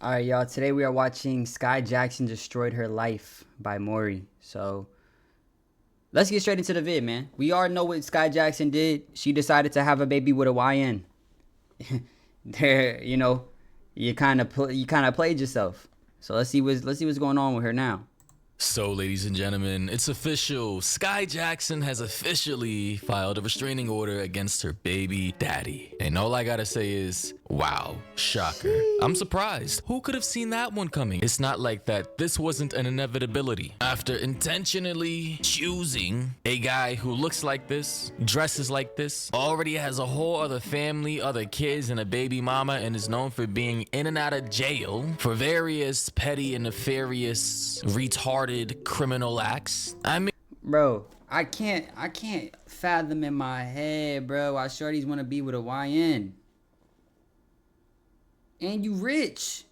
All right, y'all. Today we are watching Sky Jackson Destroyed Her Life by Maury. So let's get straight into the vid, man. We all know what Sky Jackson did. She decided to have a baby with a YN. There, you kind of played yourself. So let's see what's going on with her now. So, ladies and gentlemen, it's official. Sky Jackson has officially filed a restraining order against her baby daddy. And all I gotta say is, wow, shocker. I'm surprised. Who could have seen that one coming? It's not like that. This wasn't an inevitability. After intentionally choosing a guy who looks like this, dresses like this, already has a whole other family, other kids, and a baby mama, and is known for being in and out of jail for various petty and nefarious, retarded criminal acts. I mean, Bro, I can't fathom in my head, bro, why shorties want to be with a YN. And you rich.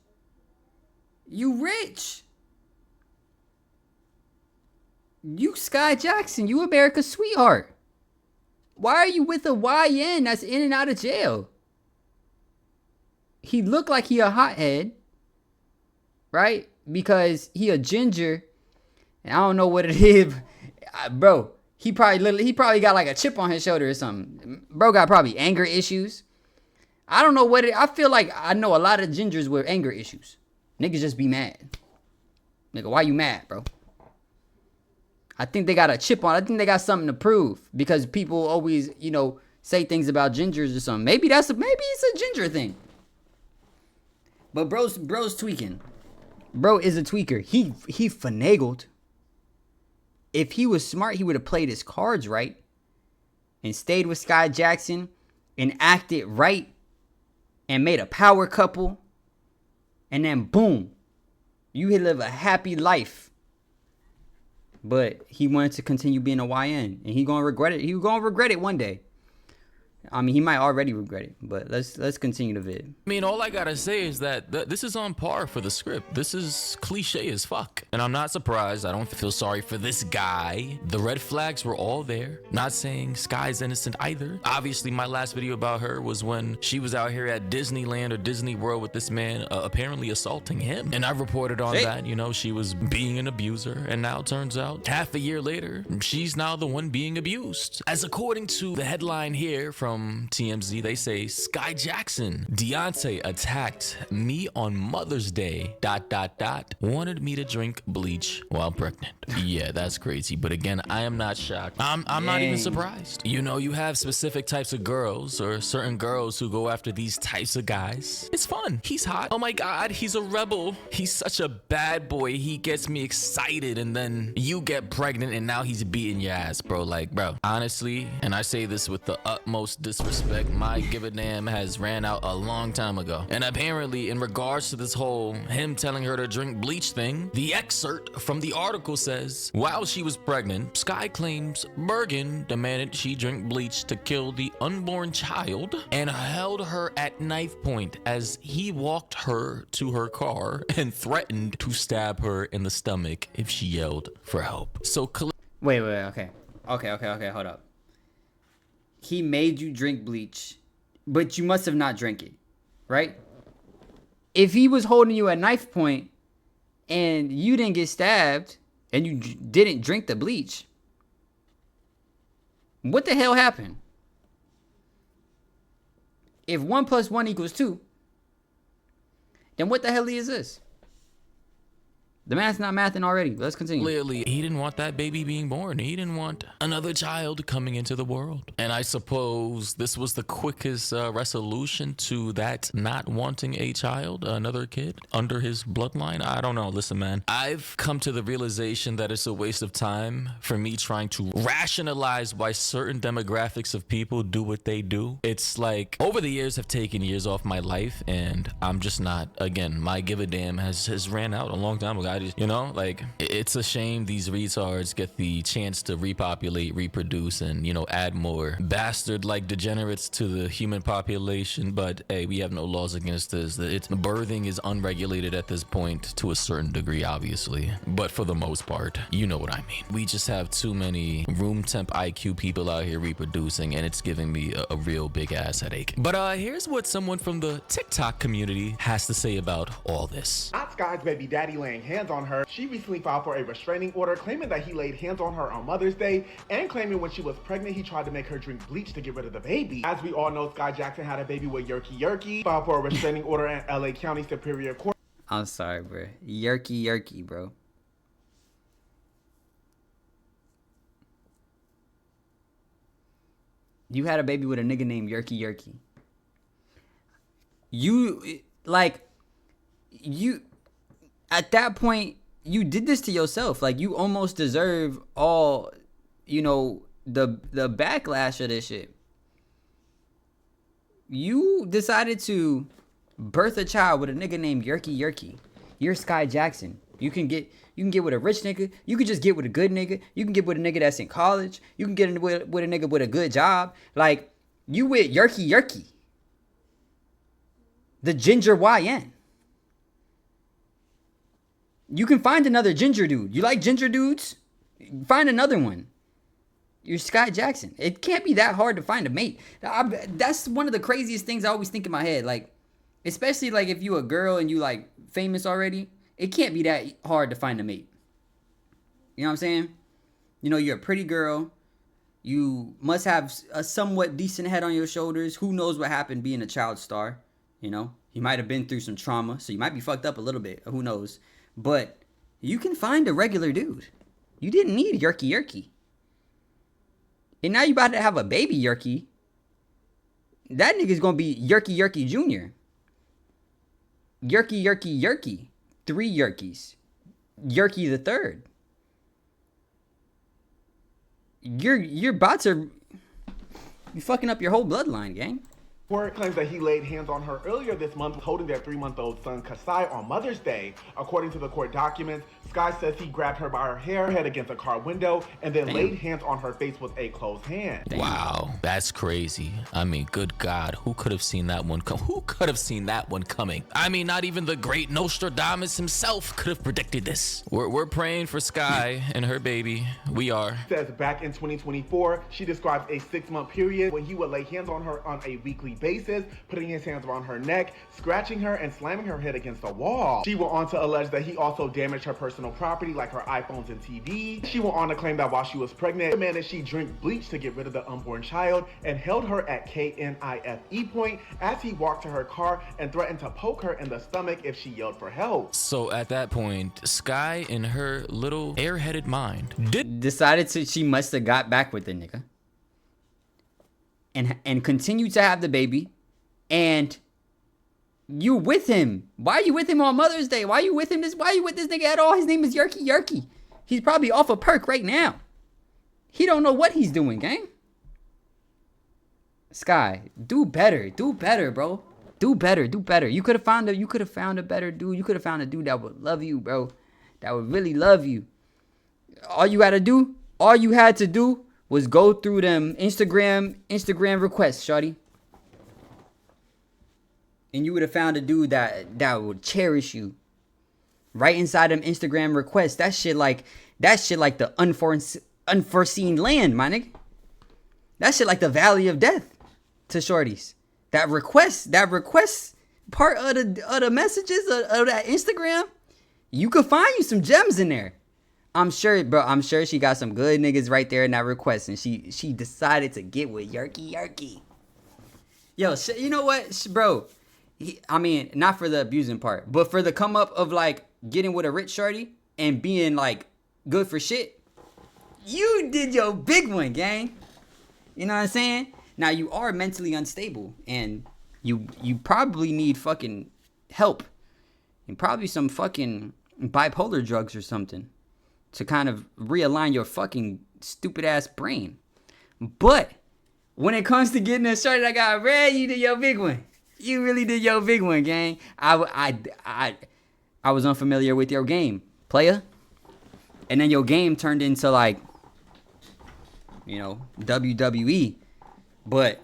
You rich. You Sky Jackson, you America's sweetheart. Why are you with a YN that's in and out of jail? He looked like he a hothead, right? Because he a ginger. And I don't know what it is, bro. He probably got like a chip on his shoulder or something. Bro got probably anger issues. I don't know what it. I feel like I know a lot of gingers with anger issues. Niggas just be mad. Nigga, why you mad, bro? I think they got a chip on. I think they got something to prove because people always, say things about gingers or something. Maybe it's a ginger thing. But bro's tweaking. Bro is a tweaker. He finagled. If he was smart, he would have played his cards right and stayed with Sky Jackson and acted right and made a power couple. And then boom, you live a happy life. But he wanted to continue being a YN and he gonna regret it. He gonna regret it one day. I mean, he might already regret it, but let's continue the vid. I mean, all I gotta say is that this is on par for the script. This is cliche as fuck. And I'm not surprised. I don't feel sorry for this guy. The red flags were all there. Not saying Sky's innocent either. Obviously, my last video about her was when she was out here at Disneyland or Disney World with this man apparently assaulting him. And I reported on that, she was being an abuser. And now it turns out, half a year later, she's now the one being abused. As according to the headline here from TMZ, they say Sky Jackson, Deontay attacked me on Mother's Day, ... wanted me to drink bleach while pregnant. Yeah, that's crazy. But again, I am not shocked. I'm not even surprised. You have specific types of girls or certain girls who go after these types of guys. It's fun. He's hot. Oh my God, he's a rebel. He's such a bad boy. He gets me excited and then you get pregnant and now he's beating your ass, bro. Like, bro, honestly, and I say this with the utmost disrespect, my give a damn has ran out a long time ago. And apparently, in regards to this whole him telling her to drink bleach thing, the excerpt from the article says, while she was pregnant, Sky claims Bergen demanded she drink bleach to kill the unborn child and held her at knife point as he walked her to her car and threatened to stab her in the stomach if she yelled for help. So Wait, okay, hold up. He made you drink bleach, but you must have not drank it, right? If he was holding you at knife point and you didn't get stabbed and you didn't drink the bleach, what the hell happened? If 1 + 1 = 2, then what the hell is this? The math's not mathing already. Let's continue. Clearly, he didn't want that baby being born. He didn't want another child coming into the world. And I suppose this was the quickest resolution to that not wanting a child, another kid, under his bloodline. I don't know. Listen, man, I've come to the realization that it's a waste of time for me trying to rationalize why certain demographics of people do what they do. It's like, over the years, have taken years off my life, and I'm just not, again, my give a damn has ran out a long time ago. Like, it's a shame these retards get the chance to repopulate, reproduce, and, add more bastard-like degenerates to the human population. But, hey, we have no laws against this. Birthing is unregulated at this point to a certain degree, obviously. But for the most part, you know what I mean. We just have too many room temp IQ people out here reproducing, and it's giving me a real big-ass headache. But here's what someone from the TikTok community has to say about all this. Not Skai's baby daddy laying hands on her. She recently filed for a restraining order, claiming that he laid hands on her on Mother's Day, and claiming when she was pregnant, he tried to make her drink bleach to get rid of the baby. As we all know, Skai Jackson had a baby with Yerky, filed for a restraining order at LA County Superior Court. I'm sorry, bro. Yerky, bro. You had a baby with a nigga named Yerky. You at that point, you did this to yourself. Like, you almost deserve all, the backlash of this shit. You decided to birth a child with a nigga named Yerky. You're Skai Jackson. You can get with a rich nigga. You can just get with a good nigga. You can get with a nigga that's in college. You can get with a nigga with a good job. Like, you with Yerky. The ginger YN. You can find another ginger dude. You like ginger dudes? Find another one. You're Skai Jackson. It can't be that hard to find a mate. That's one of the craziest things I always think in my head. Like, especially like if you a girl and you like famous already, it can't be that hard to find a mate. You know what I'm saying? You're a pretty girl. You must have a somewhat decent head on your shoulders. Who knows what happened being a child star? You might have been through some trauma, so you might be fucked up a little bit. Who knows? But you can find a regular dude. You didn't need Yerky. And now you about to have a baby Yerky. That nigga's gonna be Yerky Jr. Yerky. 3 Yerkies. Yerky the third. You're about to... You fucking up your whole bloodline, gang. Court claims that he laid hands on her earlier this month, holding their 3-month-old son Kasai on Mother's Day. According to the court documents, Skai says he grabbed her by her hair, head against a car window, and then laid hands on her face with a closed hand. Wow, that's crazy. I mean, good God, who could have seen that one come? Who could have seen that one coming? I mean, not even the great Nostradamus himself could have predicted this. We're praying for Skai and her baby. We are. Says back in 2024, she describes a 6-month period when he would lay hands on her on a weekly basis, putting his hands around her neck, scratching her, and slamming her head against a wall. She went on to allege that he also damaged her personal property like her iPhones and TV. She went on to claim that while she was pregnant, the man that she drank bleach to get rid of the unborn child and held her at KNIFE point as he walked to her car and threatened to poke her in the stomach if she yelled for help. So at that point, Skai, in her little airheaded mind, she must have got back with the nigga and continued to have the baby. And you with him. Why are you with him on Mother's Day? Why are you with him? Why are you with this nigga at all? His name is Yerky. He's probably off a perk right now. He don't know what he's doing, gang. Skai, do better, bro. Do better. You could have found a better dude. You could have found a dude that would love you, bro. That would really love you. All you had to do was go through them Instagram requests, shawty. And you would have found a dude that would cherish you. Right inside them Instagram requests. That shit like the unforeseen land, my nigga. That shit like the valley of death to shorties. That request part of the messages of that Instagram, you could find you some gems in there. I'm sure she got some good niggas right there in that request, and she decided to get with Yerky. Yo, you know what, bro? Not for the abusing part, but for the come up of like getting with a rich shorty and being like good for shit. You did your big one, gang. You know what I'm saying? Now you are mentally unstable and you probably need fucking help and probably some fucking bipolar drugs or something to kind of realign your fucking stupid ass brain. But when it comes to getting a shorty that got red, you did your big one. You really did your big one, gang. I was unfamiliar with your game. player. And then your game turned into like, you know, WWE. But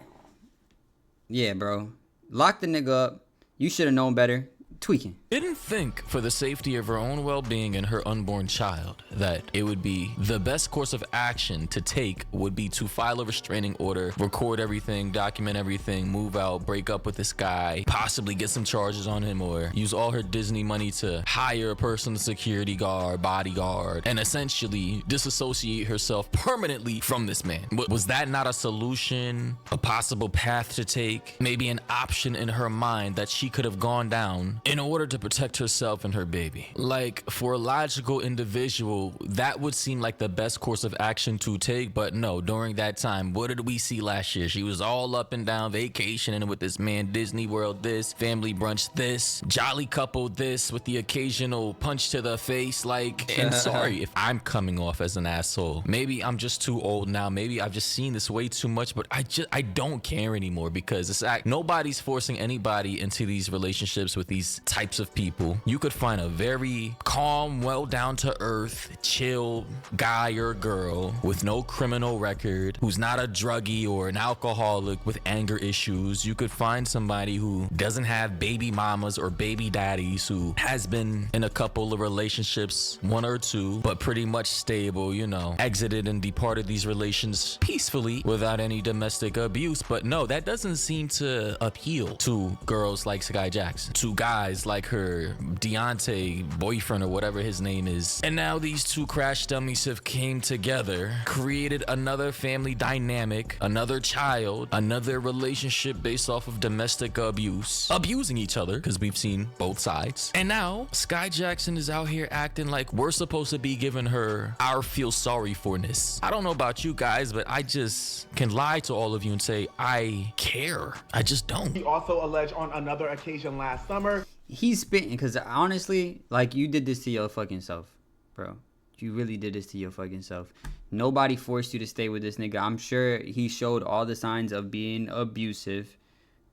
yeah, bro, lock the nigga up. You should have known better. Tweaking. Didn't think for the safety of her own well-being and her unborn child that it would be the best course of action to take would be to file a restraining order, record everything, document everything, move out, break up with this guy, possibly get some charges on him, or use all her Disney money to hire a personal security guard, bodyguard, and essentially disassociate herself permanently from this man. Was that not a solution, a possible path to take, maybe an option in her mind that she could have gone down in order to protect herself and her baby? Like, for a logical individual, that would seem like the best course of action to take, but no, during that time, what did we see last year? She was all up and down vacationing with this man, Disney World this, family brunch this, jolly couple this, with the occasional punch to the face, like, and sorry if I'm coming off as an asshole. Maybe I'm just too old now, maybe I've just seen this way too much, but I don't care anymore, because it's nobody's forcing anybody into these relationships with these types of people. You could find a very calm, well down to earth, chill guy or girl with no criminal record, who's not a druggie or an alcoholic with anger issues. You could find somebody who doesn't have baby mamas or baby daddies, who has been in a couple of relationships, one or two, but pretty much stable, you know, exited and departed these relations peacefully without any domestic abuse. But no, that doesn't seem to appeal to girls like Skai Jackson, to guys like her Deontay boyfriend or whatever his name is. And now these two crash dummies have came together, created another family dynamic, another child, another relationship based off of domestic abuse, abusing each other, because we've seen both sides. And now Skai Jackson is out here acting like we're supposed to be giving her our feel sorry forness. I don't know about you guys, but I just can lie to all of you and say I care. I just don't. He also alleged on another occasion last summer. He's spitting, because honestly, like, you did this to your fucking self, bro. You really did this to your fucking self. Nobody forced you to stay with this nigga. I'm sure he showed all the signs of being abusive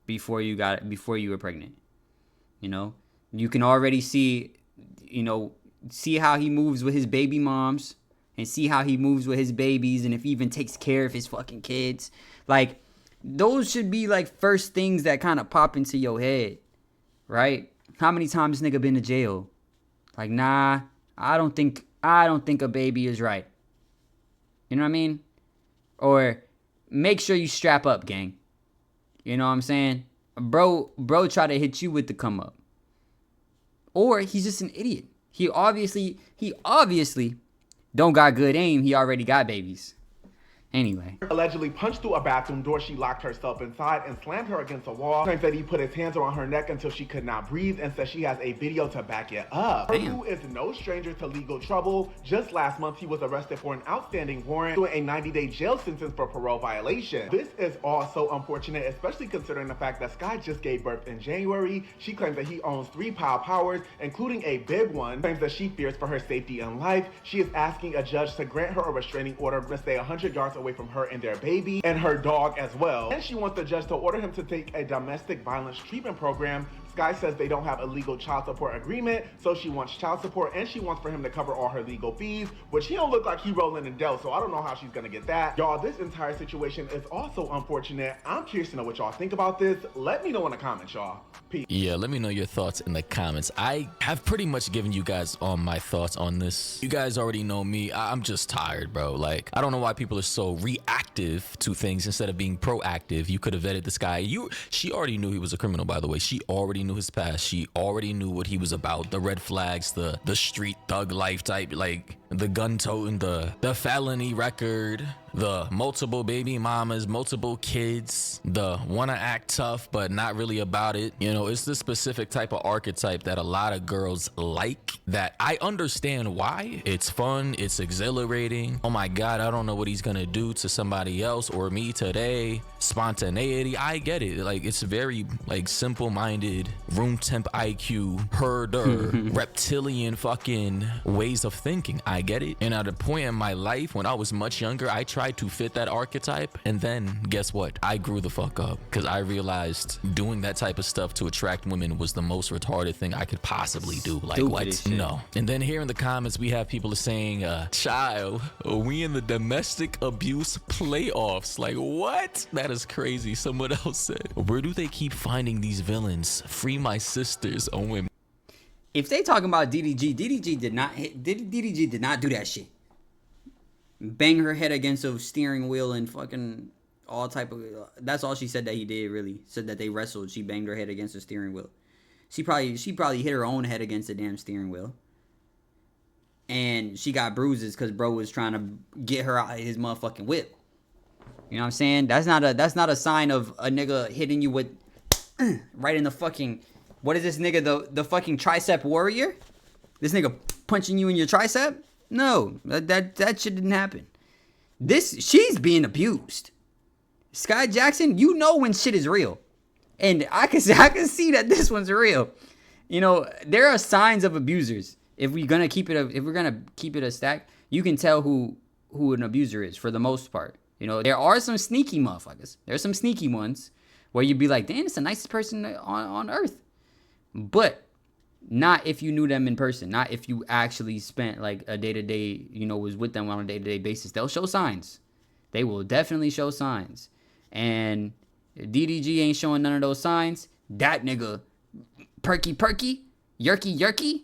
before you were pregnant. You know, you can already see, you know, see how he moves with his baby moms and see how he moves with his babies, and if he even takes care of his fucking kids. Like, those should be like first things that kind of pop into your head, right? How many times nigga been to jail? Like, nah, I don't think a baby is right. You know what I mean? Or make sure you strap up, gang. You know what I'm saying? Bro try to hit you with the come up. Or he's just an idiot. He obviously don't got good aim. He already got babies. Anyway. Allegedly punched through a bathroom door. She locked herself inside and slammed her against a wall. Claims that he put his hands around her neck until she could not breathe, and says she has a video to back it up. Damn. Who is no stranger to legal trouble. Just last month, he was arrested for an outstanding warrant, doing a 90-day jail sentence for parole violation. This is all so unfortunate, especially considering the fact that Skai just gave birth in January. She claims that he owns 3 powers, including a big one. Claims that she fears for her safety and life. She is asking a judge to grant her a restraining order to stay 100 yards away from her and their baby and her dog as well. And she wants the judge to order him to take a domestic violence treatment program. Skai says they don't have a legal child support agreement, so she wants child support, and she wants for him to cover all her legal fees, which he don't look like he rolling in dough, so I don't know how she's gonna get that. Y'all, this entire situation is also unfortunate. I'm curious to know what y'all think about this. Let me know in the comments, y'all. Peace. Yeah, let me know your thoughts in the comments. I have pretty much given you guys all my thoughts on this. You guys already know me. I'm just tired, bro. Like, I don't know why people are so reactive to things instead of being proactive. You could have vetted this guy. She already knew he was a criminal, by the way. She already knew his past. She already knew what he was about. The red flags, the street thug life type, like the gun toting, the felony record, the multiple baby mamas, multiple kids, the wanna act tough but not really about it. You know, it's the specific type of archetype that a lot of girls like, that I understand why. It's fun, it's exhilarating. Oh my god, I don't know what he's gonna do to somebody else or me today. Spontaneity, I get it. Like, it's very like simple-minded, room temp IQ, herder, reptilian fucking ways of thinking. I I get it. And at a point in my life when I was much younger, I tried to fit that archetype. And then guess what? I grew the fuck up because I realized doing that type of stuff to attract women was the most retarded thing I could possibly do. Like, Stupid what? as shit. No. And then here in the comments, we have people saying, child, are we in the domestic abuse playoffs? Like, what? That is crazy. Someone else said, where do they keep finding these villains? Free my sisters, OM. If they talking about DDG did not do that shit. Bang her head against a steering wheel and fucking all type of. That's all she said that he did. Really said that they wrestled. She banged her head against the steering wheel. She probably hit her own head against the damn steering wheel. And she got bruises because bro was trying to get her out of his motherfucking whip. You know what I'm saying? That's not a sign of a nigga hitting you with right in the fucking. What is this nigga, the fucking tricep warrior? This nigga punching you in your tricep? No, that shit didn't happen. She's being abused. Sky Jackson, you know when shit is real. And I can see that this one's real. You know, there are signs of abusers. If we're gonna keep it a stack, you can tell who an abuser is for the most part. You know, there are some sneaky motherfuckers. There's some sneaky ones where you'd be like, damn, it's the nicest person on earth. But not if you knew them in person. Not if you actually spent like a day-to-day, was with them on a day-to-day basis. They'll show signs. They will definitely show signs. And DDG ain't showing none of those signs. That nigga, perky, yerky,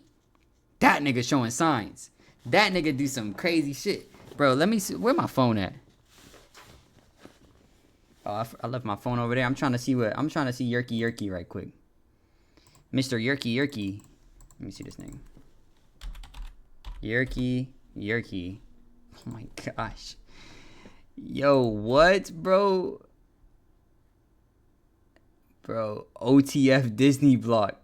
that nigga showing signs. That nigga do some crazy shit. Bro, let me see. Where my phone at? Oh, I left my phone over there. I'm trying to see Yerky right quick. Mr. Yerky. Let me see this name. Yerky. Oh my gosh. Yo, what, bro? Bro, OTF Disney block.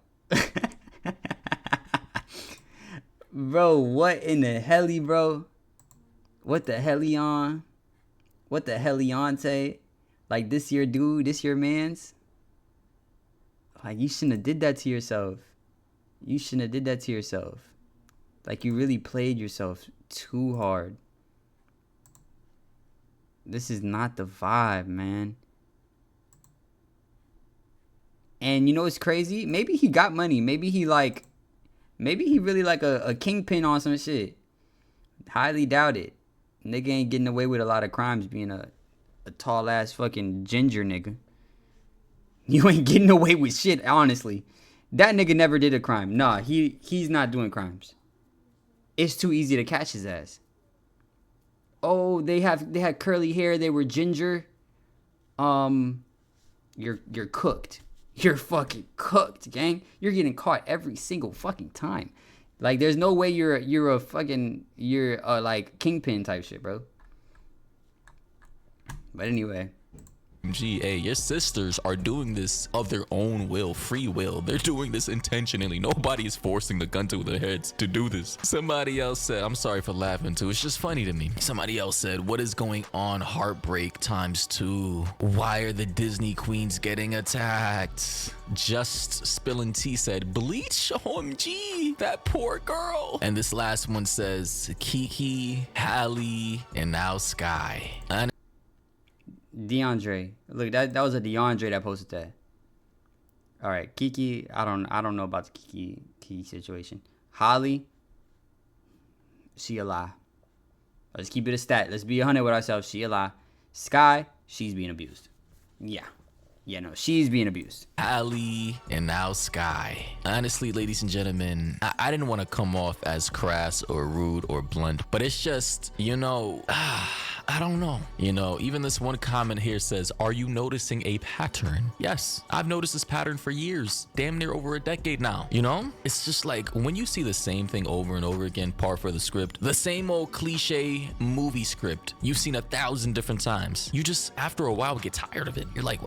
Bro, what in the helly, bro? What the hellion? What the hellionte? Like, this your dude? This your mans? Like, you shouldn't have did that to yourself. Like, you really played yourself too hard. This is not the vibe, man. And you know what's crazy? Maybe he got money. Maybe he really like a kingpin on some shit. Highly doubt it. Nigga ain't getting away with a lot of crimes being a tall ass fucking ginger nigga. You ain't getting away with shit, honestly. That nigga never did a crime. Nah, he's not doing crimes. It's too easy to catch his ass. Oh, they had curly hair, they were ginger. You're cooked. You're fucking cooked, gang. You're getting caught every single fucking time. Like, there's no way you're a like kingpin type shit, bro. But anyway. GA, your sisters are doing this of their own will, free will. They're doing this intentionally. Nobody is forcing the gun to their heads to do this. Somebody else said, I'm sorry for laughing too, it's just funny to me. Somebody else said, what is going on? Heartbreak ×2. Why are the Disney queens getting attacked? Just Spilling Tea said, Bleach, OMG, that poor girl. And this last one says, Kiki, Hallie, and now Skai. DeAndre, look, that was a DeAndre that posted that. All right, Kiki, I don't know about the Kiki situation. Holly, she a lie. Let's keep it a stat. Let's be 100 with ourselves. She a lie. Skai, she's being abused. Yeah, no, she's being abused. Ali and now Skai. Honestly, ladies and gentlemen, I didn't want to come off as crass or rude or blunt, but it's just, I don't know. Even this one comment here says, are you noticing a pattern? Yes, I've noticed this pattern for years, damn near over a decade now. It's just like when you see the same thing over and over again, par for the script, the same old cliche movie script you've seen 1,000 different times. You just, after a while, get tired of it. You're like,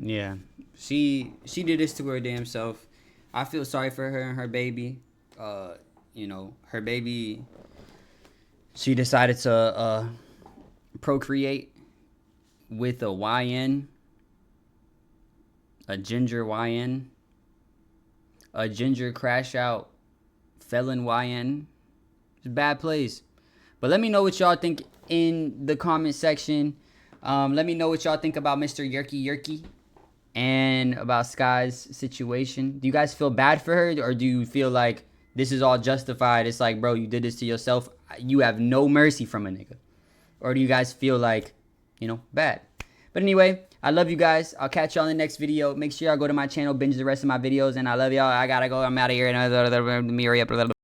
yeah, she did this to her damn self. I feel sorry for her and her baby. Her baby, she decided to procreate with a YN, a ginger YN, a ginger crash out felon YN. It's bad plays. But let me know what y'all think in the comment section. Let me know what y'all think about Mr. Yerky and about Skai's situation. Do you guys feel bad for her, or do you feel like this is all justified? It's like, bro, you did this to yourself. You have no mercy from a nigga. Or do you guys feel like, you know, bad? But anyway, I love you guys. I'll catch y'all in the next video. Make sure y'all go to my channel, binge the rest of my videos. And I love y'all. I gotta go. I'm out of here.